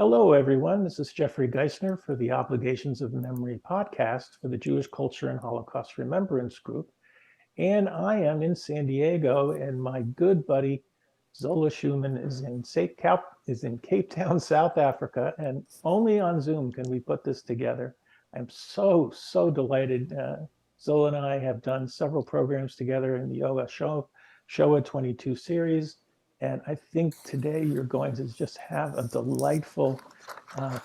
Hello, everyone. This is Jeffery Giesener for the Obligations of Memory podcast for the Jewish Culture and Holocaust Remembrance Group. And I am in San Diego, and my good buddy Zola Shuman is in Cape Town, South Africa, and only on Zoom can we put this together. I'm so delighted. Zola and I have done several programs together in the Yom Hashoah 22 series. And I think today you're going to just have a delightful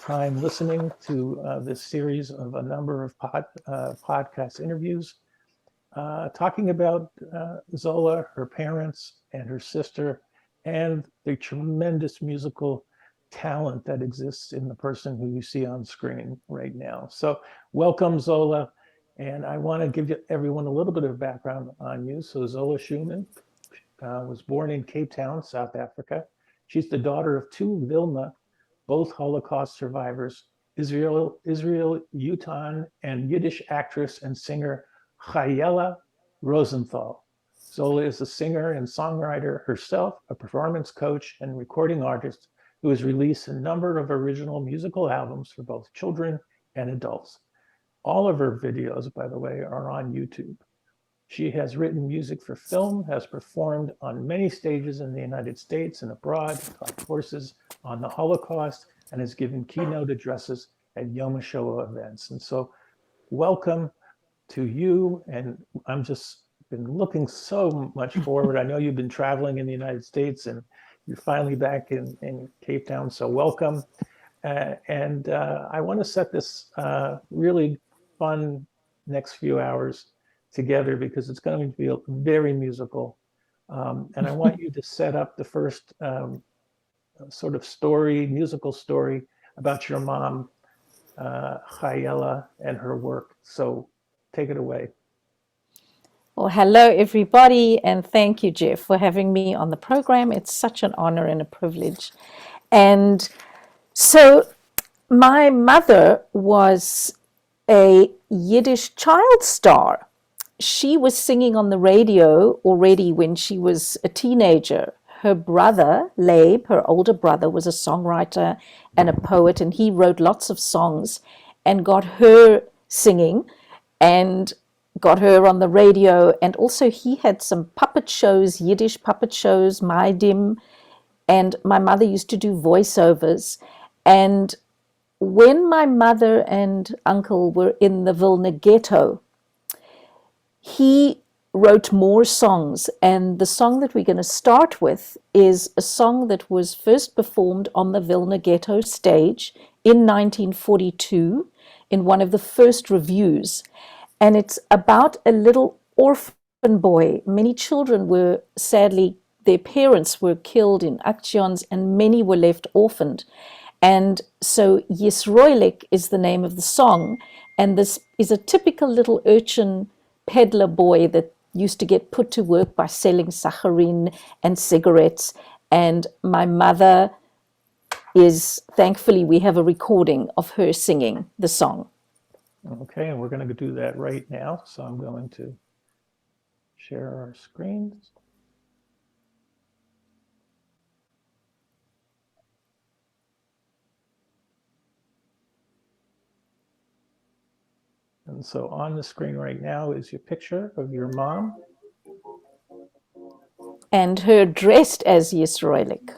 time listening to this series of a number of podcast interviews talking about Zola, her parents, and her sister, and the tremendous musical talent that exists in the person who you see on screen right now. So welcome, Zola. And I want to give everyone a little bit of background on you. So Zola Shuman was born in Cape Town, South Africa. She's the daughter of two Vilna, both Holocaust survivors, Israel Jutan and Yiddish actress and singer Chayela Rosenthal. Zola is a singer and songwriter herself, a performance coach and recording artist who has released a number of original musical albums for both children and adults. All of her videos, by the way, are on YouTube. She has written music for film, has performed on many stages in the United States and abroad, taught courses on the Holocaust, and has given keynote addresses at Yom Hashoah events. And so welcome to you. And I'm just been looking so much forward. I know you've been traveling in the United States and you're finally back in Cape Town. So welcome. I want to set this really fun next few hours together because it's going to be very musical. And I want you to set up the first sort of musical story about your mom, Chayela, and her work. So take it away. Well, hello, everybody, and thank you, Jeff, for having me on the program. It's such an honor and a privilege. And so my mother was a Yiddish child star. She was singing on the radio already when she was a teenager. Her brother, Leib, her older brother, was a songwriter and a poet, and he wrote lots of songs and got her singing and got her on the radio. And also he had some puppet shows, Yiddish puppet shows, Maidim, and my mother used to do voiceovers. And when my mother and uncle were in the Vilna ghetto, he wrote more songs, and the song that we're going to start with is a song that was first performed on the Vilna ghetto stage in 1942 in one of the first revues, and it's about a little orphan boy. Many children were sadly, their parents were killed in actions, and many were left orphaned. And so Yisroelik is the name of the song, and this is a typical little urchin peddler boy that used to get put to work by selling saccharin and cigarettes. And my mother thankfully, we have a recording of her singing the song. Okay, and we're going to do that right now. So I'm going to share our screens. And so on the screen right now is your picture of your mom. And her dressed as Yisroelik.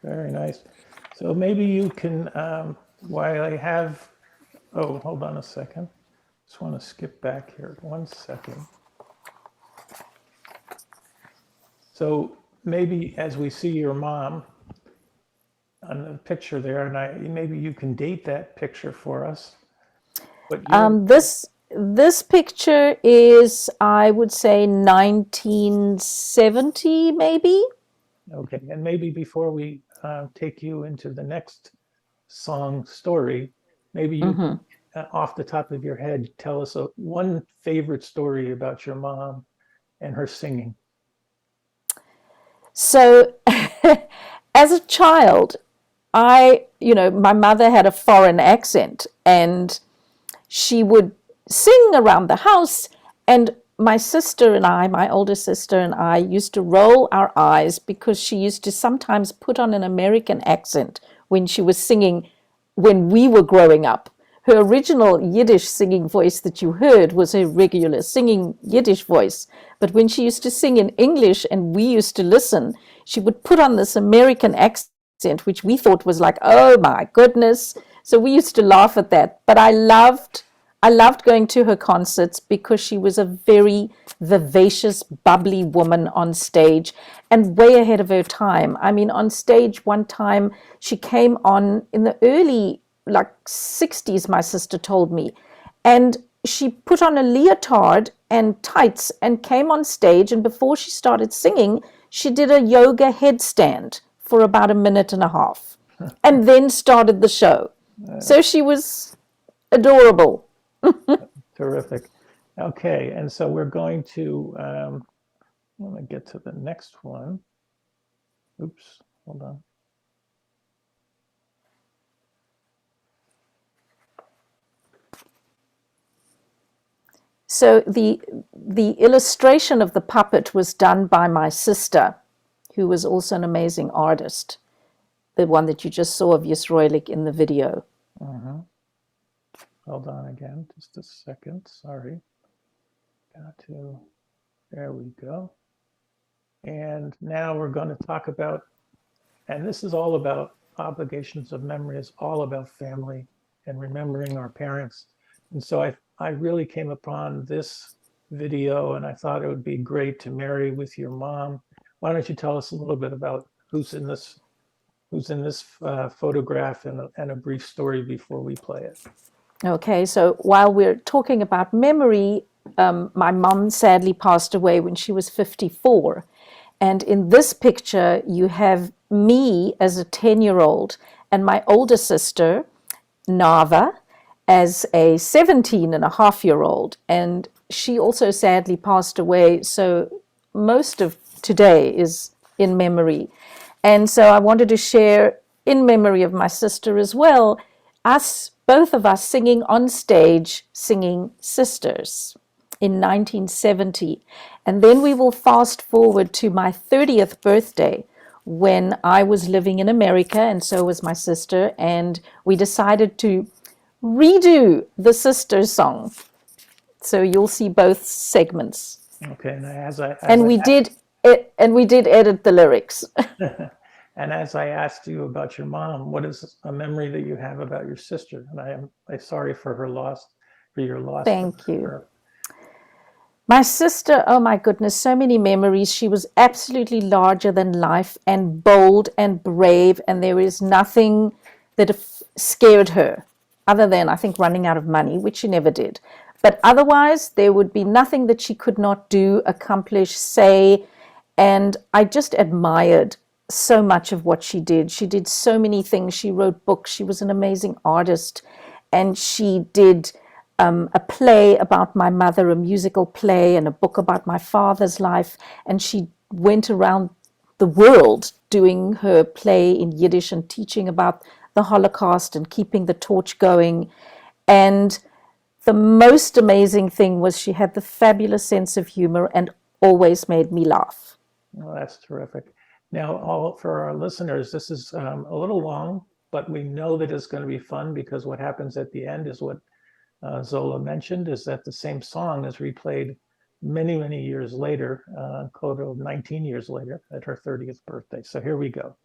Very nice. So maybe you can, while I have, oh, hold on a second. Just want to skip back here 1 second. So maybe as we see your mom on the picture there, and maybe you can date that picture for us. But This picture is, I would say, 1970, maybe. okay, and maybe before we take you into the next song story, maybe you can, off the top of your head, tell us one favorite story about your mom and her singing. So, as a child, my mother had a foreign accent, and she would sing around the house, and my sister and I, my older sister and I, used to roll our eyes because she used to sometimes put on an American accent when she was singing when we were growing up. Her original Yiddish singing voice that you heard was her regular singing Yiddish voice. But when she used to sing in English and we used to listen, she would put on this American accent, which we thought was like, oh my goodness. So we used to laugh at that. But I loved going to her concerts because she was a very vivacious, bubbly woman on stage and way ahead of her time. I mean, on stage one time, she came on in the early, like 60s, my sister told me, and she put on a leotard and tights and came on stage. And before she started singing, she did a yoga headstand for about a minute and a half and then started the show. So she was adorable. Terrific. Okay, and so we're going to, I'm going to get to the next one. Oops, hold on. So the illustration of the puppet was done by my sister, who was also an amazing artist, the one that you just saw of Yisroelik in the video. Hold on again, just a second, sorry. There we go. And now we're going to talk about, and this is all about obligations of memory, is all about family and remembering our parents. And so I really came upon this video and I thought it would be great to marry with your mom. Why don't you tell us a little bit about who's in this photograph and a brief story before we play it. Okay, so while we're talking about memory, my mom sadly passed away when she was 54. And in this picture, you have me as a 10-year-old and my older sister, Nava, as a 17-and-a-half-year-old. And she also sadly passed away. So most of today is in memory. And so I wanted to share, in memory of my sister as well, both of us singing on stage, singing Sisters in 1970. And then we will fast forward to my 30th birthday when I was living in America, and so was my sister, and we decided to redo the Sisters song. So you'll see both segments. Okay, and we did edit the lyrics. And as I asked you about your mom, what is a memory that you have about your sister? And I'm sorry for her loss, for your loss. Thank you. My sister, oh my goodness, so many memories. She was absolutely larger than life and bold and brave, and there is nothing that scared her other than, I think, running out of money, which she never did. But otherwise, there would be nothing that she could not do, accomplish, say, and I just admired so much of what she did. She did so many things. She wrote books. She was an amazing artist, and she did a play about my mother, a musical play, and a book about my father's life. And she went around the world doing her play in Yiddish and teaching about the Holocaust and keeping the torch going. And the most amazing thing was she had the fabulous sense of humor and always made me laugh. Well, that's terrific. Now, for our listeners, this is a little long, but we know that it's going to be fun because what happens at the end is what Zola mentioned, is that the same song is replayed many, many years later, 19 years later, at her 30th birthday. So here we go.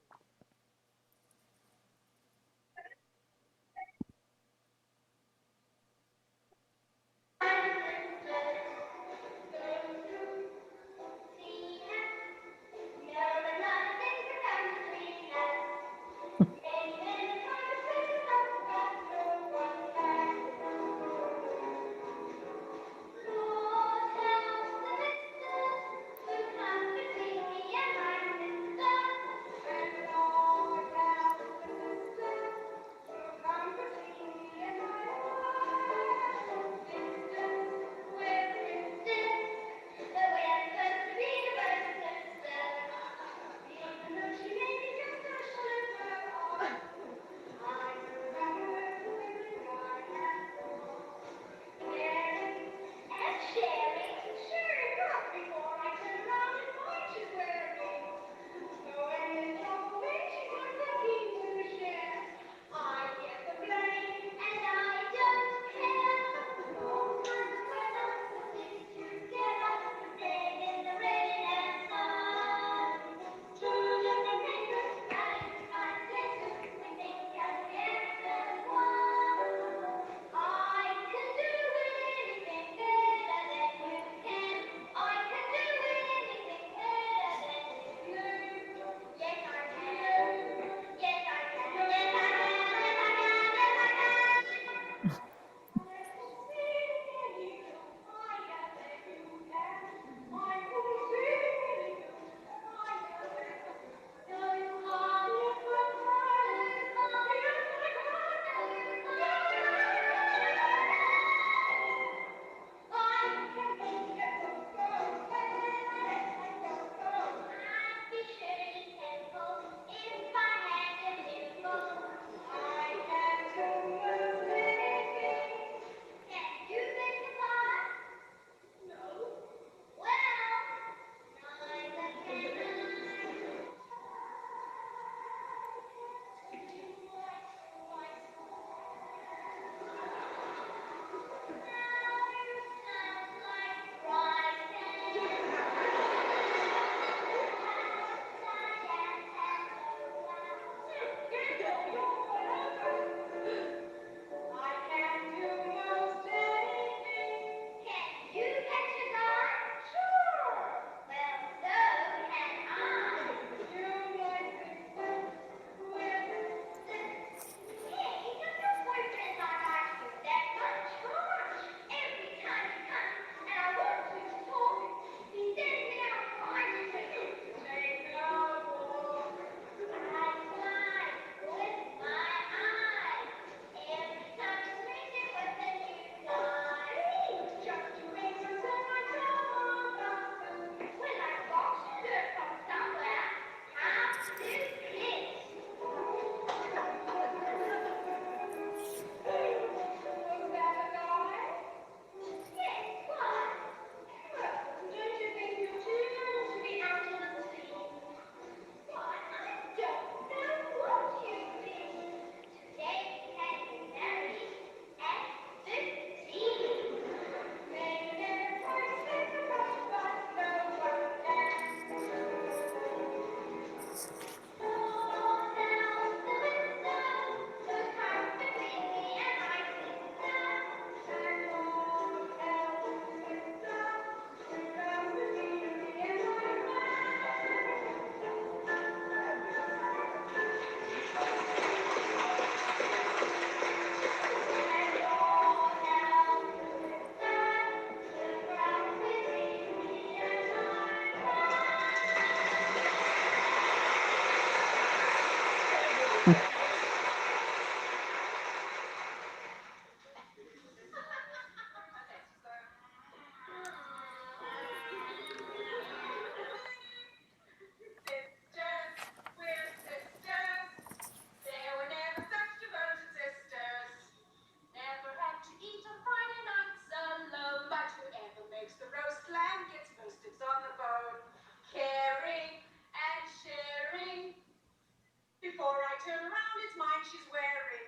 Before I I turn around, it's mine she's wearing.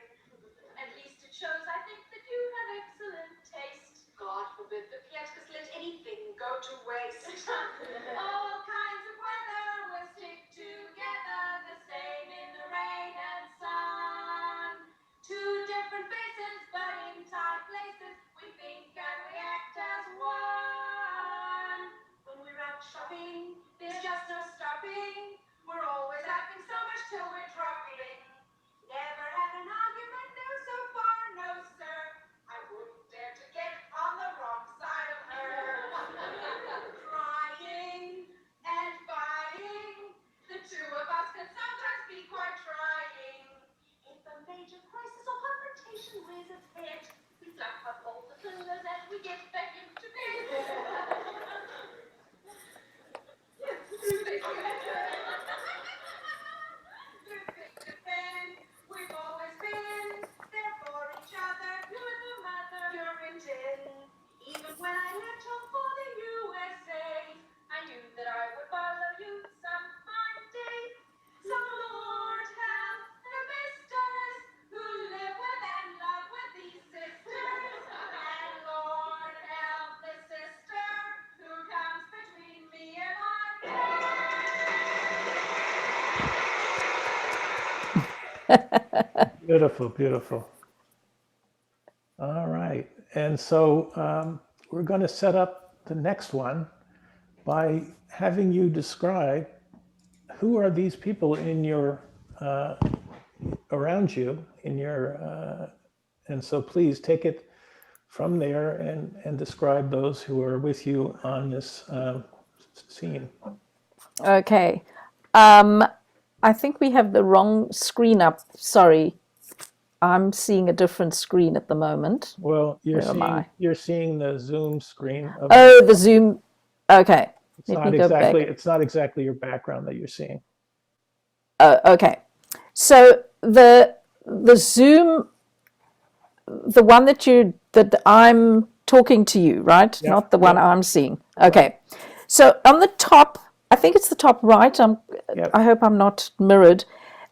At least it shows, I think, that you have excellent taste. God forbid that Pietka's let anything go to waste. All kinds of weather will stick together, the same in the rain and sun. Two different faces, but in tight places, we think and we act as one. When we're out shopping, there's just no stopping. We're always laughing so much till we're dropping. Never had an argument, no, so far, no, sir. I wouldn't dare to get on the wrong side of her. Crying and fighting, the two of us can sometimes be quite trying. If a major crisis or confrontation rears its head, we slap up all the pillars and we get back into bed. We've always been there for each other. You're the mother. You're in tin. Even when I left home for the USA, I knew that I would follow you some fine day. so Lord help the misters who live with and love with these sisters. And Lord help the sister who comes between me and my Beautiful, beautiful. All right. And so we're going to set up the next one by having you describe who are these people in your around you in your and so please take it from there and describe those who are with you on this scene. Okay. I think we have the wrong screen up. Sorry. I'm seeing a different screen at the moment. Well, Where you're seeing the Zoom screen. Oh, the Zoom. Okay. It's not exactly your background that you're seeing. Okay. So the Zoom, the one that I'm talking to you, right? Yep, Not the one yep. I'm seeing. Okay. So on the top, I think it's the top right. Yep. I hope I'm not mirrored.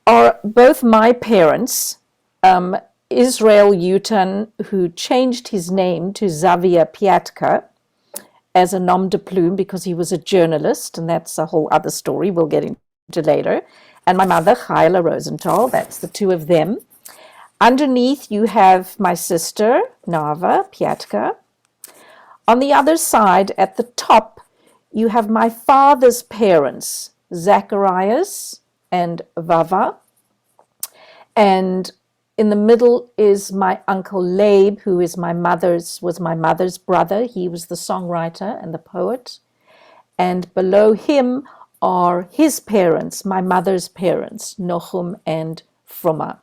Are both my parents, Israel Jutan, who changed his name to Xavier Piatka as a nom de plume because he was a journalist, and that's a whole other story we'll get into later. And my mother, Chayela Rosenthal, that's the two of them. Underneath, you have my sister, Nava Piatka. On the other side, at the top, you have my father's parents, Zacharias and Vava. And in the middle is my uncle Labe, who was my mother's brother. He was the songwriter and the poet. And below him are his parents, my mother's parents, Nochum and Fruma.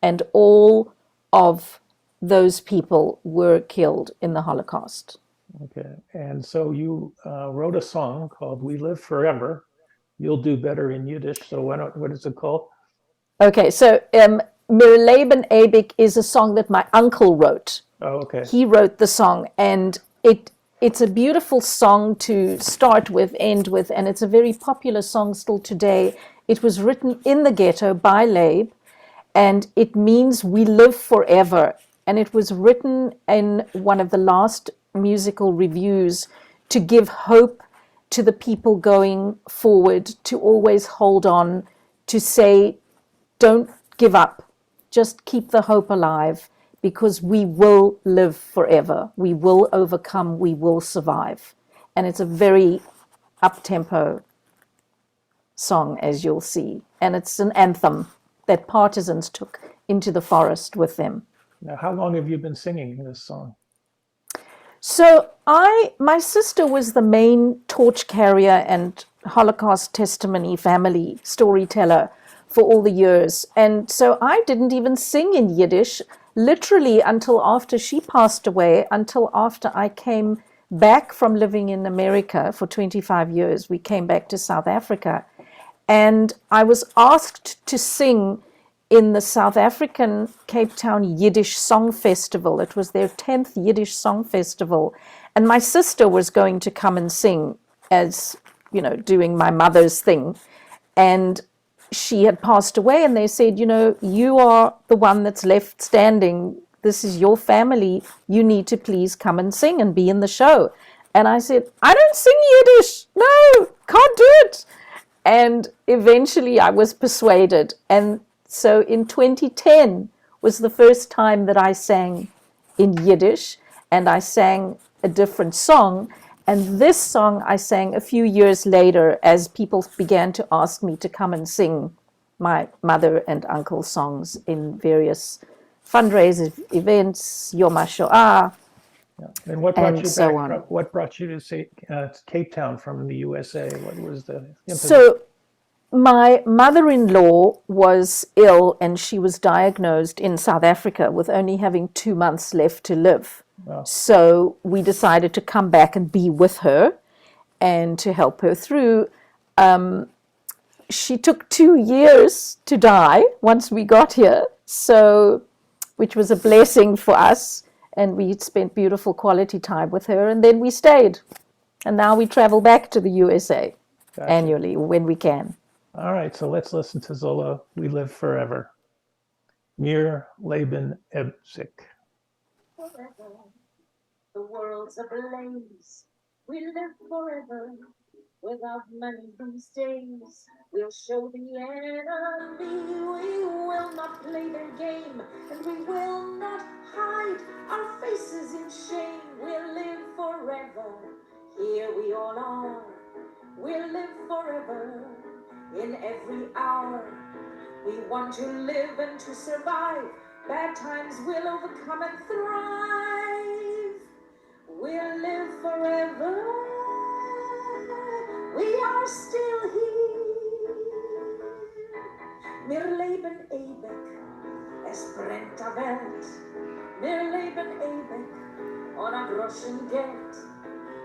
And all of those people were killed in the Holocaust. Okay. And so you wrote a song called "We Live Forever." You'll do better in Yiddish. So what is it called? Okay, so Mir Leben Ewig is a song that my uncle wrote. Oh, okay. He wrote the song, and it's a beautiful song to start with, end with, and it's a very popular song still today. It was written in the ghetto by Labe, and it means we live forever. And it was written in one of the last musical reviews to give hope to the people going forward, to always hold on, to say, don't give up. Just keep the hope alive, because we will live forever. We will overcome. We will survive. And it's a very up-tempo song, as you'll see. And it's an anthem that partisans took into the forest with them. Now, how long have you been singing this song? So my sister was the main torch carrier and Holocaust testimony family storyteller for all the years. And so I didn't even sing in Yiddish literally until after she passed away, until after I came back from living in America for 25 years. We came back to South Africa. And I was asked to sing in the South African Cape Town Yiddish Song Festival. It was their 10th Yiddish Song Festival. And my sister was going to come and sing as, doing my mother's thing. And she had passed away, and they said, you are the one that's left standing. This is your family. You need to please come and sing and be in the show. And I said, I don't sing Yiddish. No, can't do it. And eventually I was persuaded. And so in 2010 was the first time that I sang in Yiddish, and I sang a different song. And this song I sang a few years later as people began to ask me to come and sing my mother and uncle songs in various fundraiser events, Yom Hashoah, And what brought and you so back on. what brought you to say, Cape Town from the USA? What was the impetus? So my mother-in-law was ill, and she was diagnosed in South Africa with only having 2 months left to live. Wow. So we decided to come back and be with her and to help her through. She took 2 years to die once we got here, so which was a blessing for us, and we spent beautiful quality time with her, and then we stayed. And now we travel back to the USA Gotcha. annually when we can. All right, so let's listen to Zola, We Live Forever. Mir Leben Ewig. Forever, the world's ablaze. We live forever without money these days. We'll show the enemy we will not play their game, and we will not hide our faces in shame. We'll live forever, here we all are. We'll live forever in every hour. We want to live and to survive. Bad times will overcome and thrive. We'll live forever. We are still here. Wir leben ewig. Es brennt der Welt. Wir leben ewig. Ohne Groschen Geld.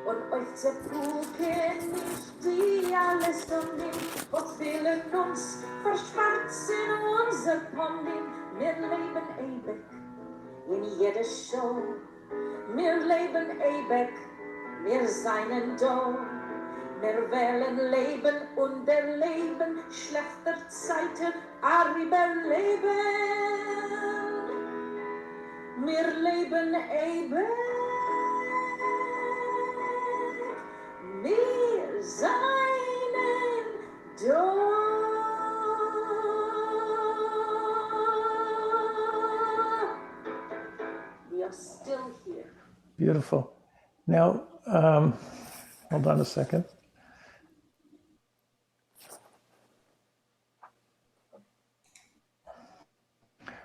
Und euch zerpucken nicht die alles umgehen, was willen uns verschwarzen unser Ponding. Wir leben ewig in jeder Show. Wir leben ewig, wir seien da. Wir wollen leben und erleben schlechter Zeiten, aber überleben. Wir leben ewig. Wir seien da. We are still here. Beautiful. Now, hold on a second.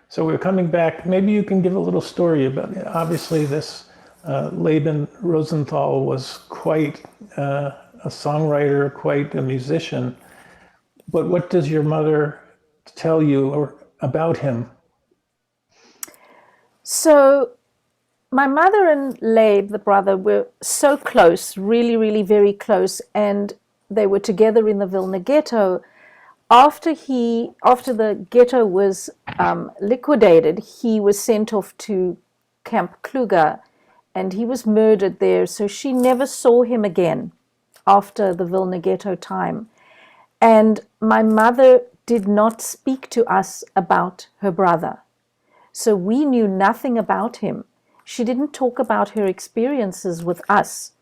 So we're coming back. Maybe you can give a little story about it. Obviously, this Laban Rosenthal was quite a songwriter, quite a musician. But what does your mother tell you about him? So my mother and Labe, the brother, were so close, really, really very close, and they were together in the Vilna ghetto. After the ghetto was liquidated, he was sent off to Camp Kluger, and he was murdered there. So she never saw him again after the Vilna ghetto time. And my mother did not speak to us about her brother. So we knew nothing about him. She didn't talk about her experiences with us.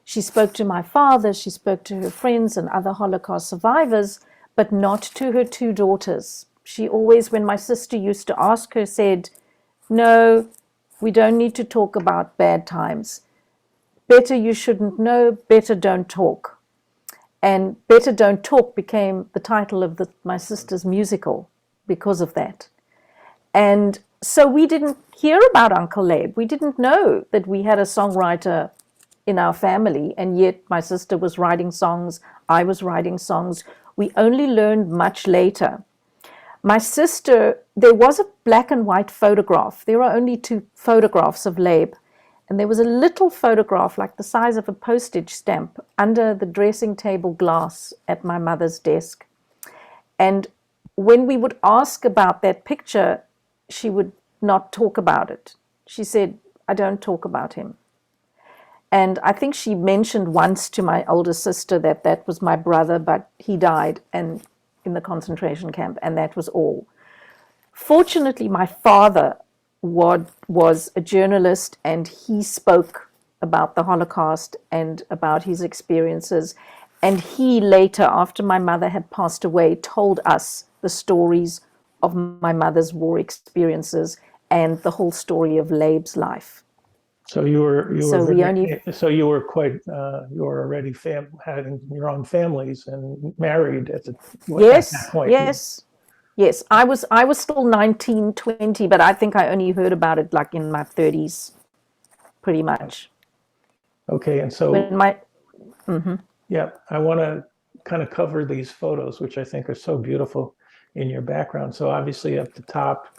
She spoke to my father, she spoke to her friends and other Holocaust survivors, but not to her 2 daughters. She always, when my sister used to ask her, said, no, we don't need to talk about bad times. Better you shouldn't know, better don't talk. And Better Don't Talk became the title of my sister's musical because of that. And so we didn't hear about Uncle Labe. We didn't know that we had a songwriter in our family, and yet my sister was writing songs, I was writing songs. We only learned much later. My sister, there was a black and white photograph. There are only 2 photographs of Labe. And there was a little photograph like the size of a postage stamp under the dressing table glass at my mother's desk. And when we would ask about that picture, she would not talk about it. She said, I don't talk about him. And I think she mentioned once to my older sister that was my brother, but he died. And in the concentration camp, and that was all. Fortunately, my father was a journalist, and he spoke about the Holocaust and about his experiences. And he later, after my mother had passed away, told us the stories of my mother's war experiences and the whole story of Leib's life. So you were So we only you were quite you were already having your own families and married at that point. Yes. I was still 19, 20, but I think I only heard about it like in my 30s, pretty much. Okay, and so When my yeah, I want to kind of cover these photos, which I think are so beautiful in your background. So obviously at the top,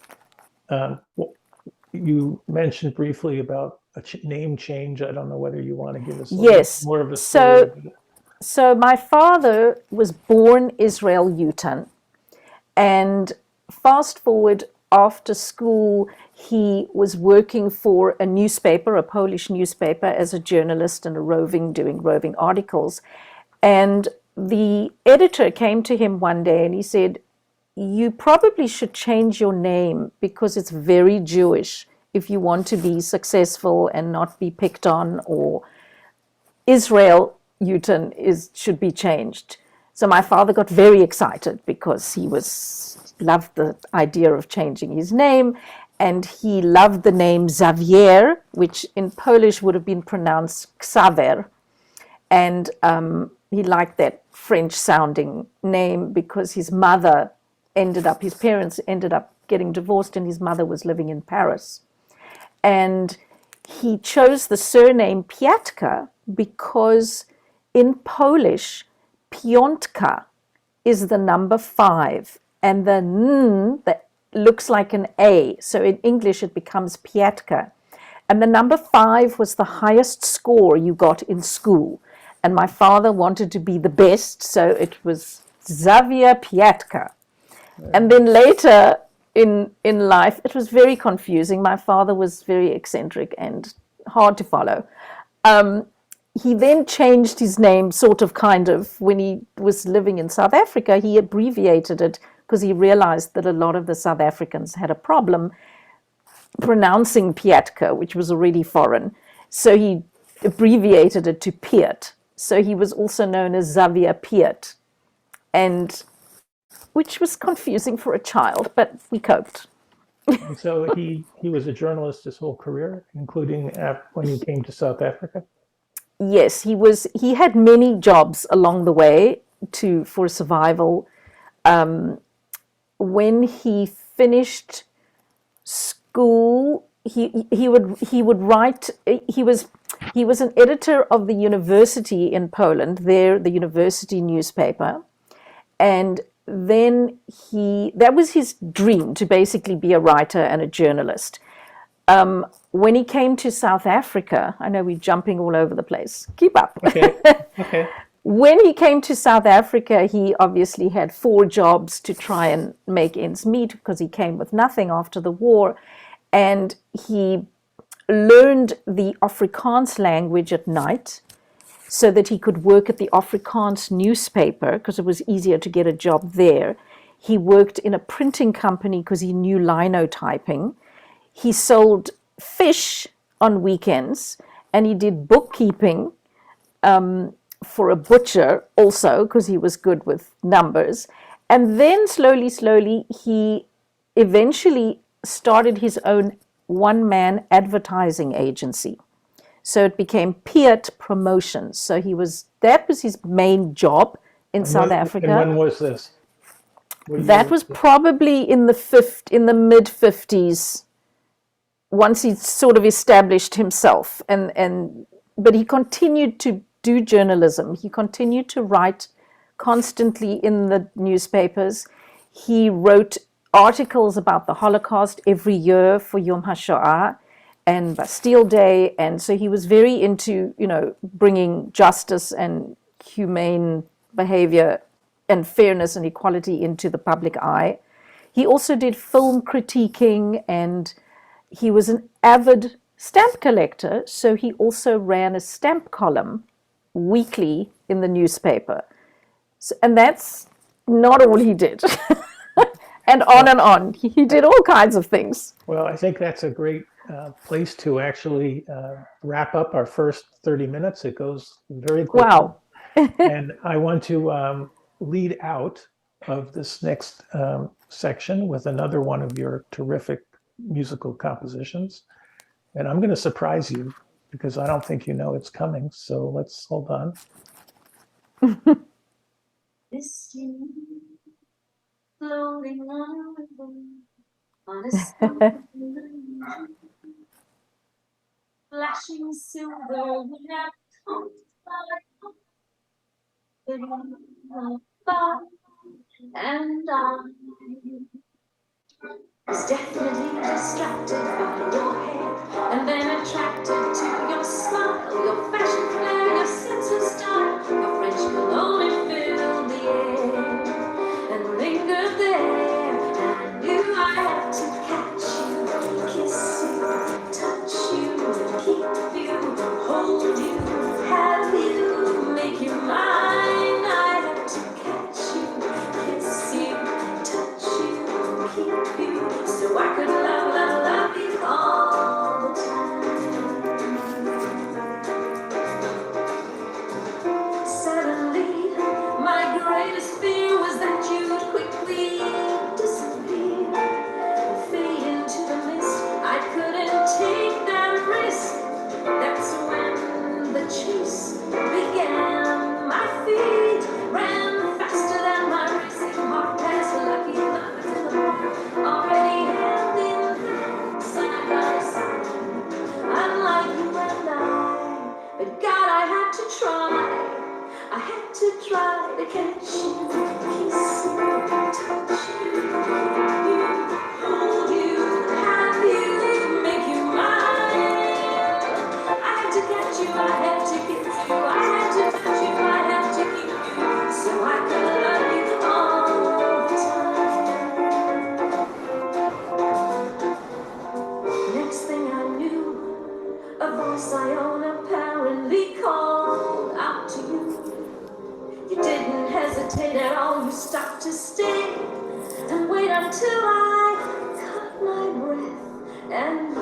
you mentioned briefly about a name change. I don't know whether you want to give us a little Yes. more of a story. So my father was born Israel Jutan, and fast forward after school, he was working for a newspaper, a Polish newspaper, as a journalist and doing roving articles. And the editor came to him one day and he said, "You probably should change your name because it's very Jewish if you want to be successful and not be picked on, or Israel Jutan should be changed." So my father got very excited because he loved the idea of changing his name, and he loved the name Xavier, which in Polish would have been pronounced Xaver. And he liked that French sounding name because his parents ended up getting divorced, and his mother was living in Paris. And he chose the surname Piatka because in Polish, piątka is the number 5, and the n that looks like an A. So in English, it becomes Piatka. And the number 5 was the highest score you got in school. And my father wanted to be the best, so it was Xavier Piatka. And then later in life, it was very confusing. My father was very eccentric and hard to follow. He then changed his name, kind of, when he was living in South Africa. He abbreviated it because he realized that a lot of the South Africans had a problem pronouncing Piatka, which was already foreign. So he abbreviated it to Piet. So he was also known as Xavier Piet, and which was confusing for a child, but we coped. And so he was a journalist his whole career, including when he came to South Africa. Yes, he had many jobs along the way for survival. When he finished school, he would write. He was an editor of the university in Poland, the university newspaper, and then that was his dream, to basically be a writer and a journalist. When he came to South Africa, I know we're jumping all over the place. Keep up. Okay. When he came to South Africa, he obviously had 4 jobs to try and make ends meet because he came with nothing after the war. And he learned the Afrikaans language at night so that he could work at the Afrikaans newspaper because it was easier to get a job there. He worked in a printing company because he knew linotyping. He sold fish on weekends, and he did bookkeeping for a butcher also because he was good with numbers. And then slowly, he eventually started his own one-man advertising agency. So it became Piet Promotions. So that was his main job in South Africa. And when was this? That was probably in the mid-50s, once he sort of established himself. But he continued to do journalism. He continued to write constantly in the newspapers. He wrote articles about the Holocaust every year for Yom Hashoah and Bastille Day. And so he was very into, bringing justice and humane behavior and fairness and equality into the public eye. He also did film critiquing, and he was an avid stamp collector, so he also ran a stamp column weekly in the newspaper. So, and that's not all he did. And on and on. He did all kinds of things. Well, I think that's a great place to actually wrap up our first 30 minutes. It goes very quickly. Wow. And I want to lead out of this next section with another one of your terrific musical compositions. And I'm going to surprise you because I don't think you know it's coming. So let's hold on. This you floating on a river, on a silver flashing silver, we have come by, and I was definitely distracted by your hair, and then attracted to your smile, your fashion flair, your sense of style, your French cologne filled the air and lingered there. And I knew I had to catch you, kiss you, touch you, keep you, hold you, have you, make you mine. I had to catch you, kiss you, touch you, keep you, so I could love you all the time. Suddenly, my greatest fear was that you'd quickly disappear, fade into the mist. I couldn't take that risk. That's when the chase began. My feet ran faster than my racing heart, past lucky lovers in the bar, already hand in hand, side by side, unlike you and I. But God, I had to try. I had to try to catch you, kiss you, touch you, hold you, have you, make you mine. I had to catch you, I had to get you, I had to touch you, I had to keep you, so I could love you all the time. Next thing I knew, a voice I own apparently called out to you. You didn't hesitate at all, you stopped to stay and wait until I caught my breath and you.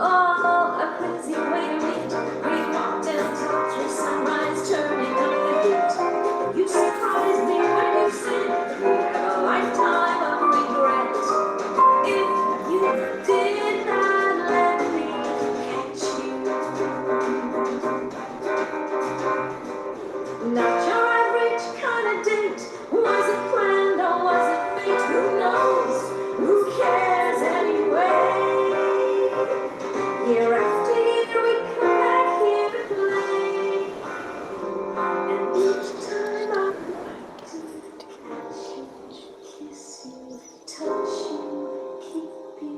Oh, a crazy way to meet. We walked and talked through sunrise, turning up the heat. You surprised me when you said you had a lifetime of regret if you did not let me catch you. Not your average kind of date. Was it planned or was it fate? Who knows? Who cares anyway? Year after year we come back here to play, and each time I like to catch you, kiss you, touch you, keep you,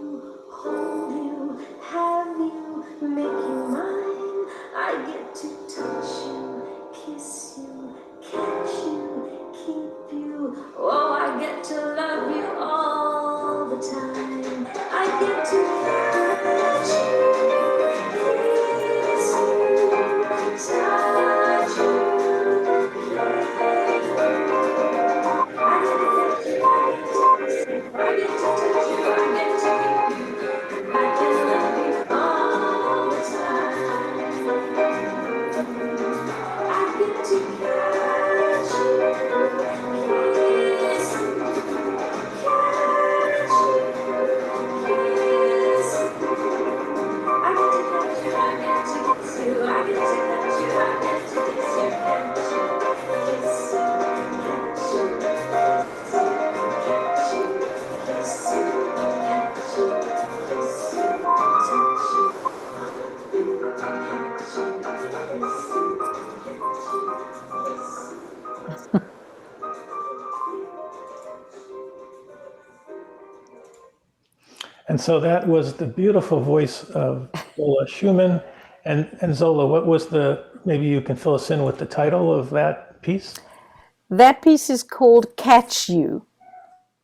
hold you, have you, make you mine. I get to touch you, kiss you, catch you, keep you. Oh, I get to love you all the time. I get to catch you, kiss you, touch you, play you. I get to catch you, I get to kiss you, I get to touch you, I get to keep you. I can love you all the time. I get to catch you, kiss you, catch you, kiss you. I get to catch you, I get to kiss you, I get to catch you, I get to kiss you, catch you, kiss you, catch you, catch you, kiss you, catch you, kiss you, touch you, catch you, kiss you, catch you. And so that was the beautiful voice of Zola Shuman. And Zola, what was maybe you can fill us in with the title of that piece? That piece is called Catch You.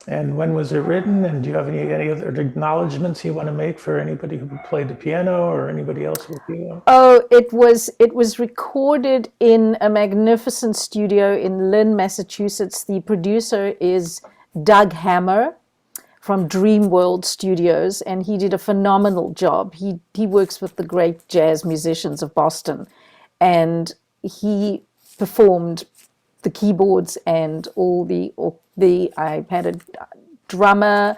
And when was it written? And do you have any other acknowledgments you want to make for anybody who played the piano or anybody else with you? Oh, it was recorded in a magnificent studio in Lynn, Massachusetts. The producer is Doug Hammer from Dream World Studios, and he did a phenomenal job. He works with the great jazz musicians of Boston, and he performed the keyboards and all the I had a drummer,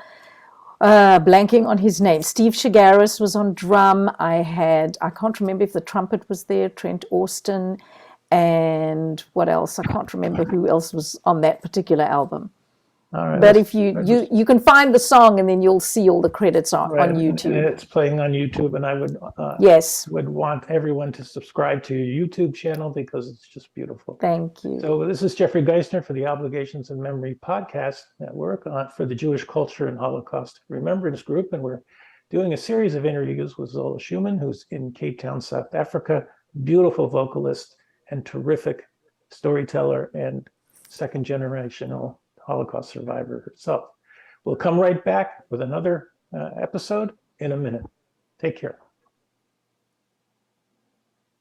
blanking on his name. Steve Shigaris was on drum. I can't remember if the trumpet was there, Trent Austin, and what else? I can't remember who else was on that particular album. All right, But if you can find the song, and then you'll see all the credits on YouTube. And it's playing on YouTube, and I Yes, would want everyone to subscribe to your YouTube channel because it's just beautiful. thank you. So this is Jeffery Giesener for the Obligations and Memory Podcast Network for the Jewish Culture and Holocaust Remembrance Group, and we're doing a series of interviews with Zola Shuman, who's in Cape Town, South Africa, beautiful vocalist and terrific storyteller and second generational Holocaust survivor herself. We'll come right back with another episode in a minute. Take care.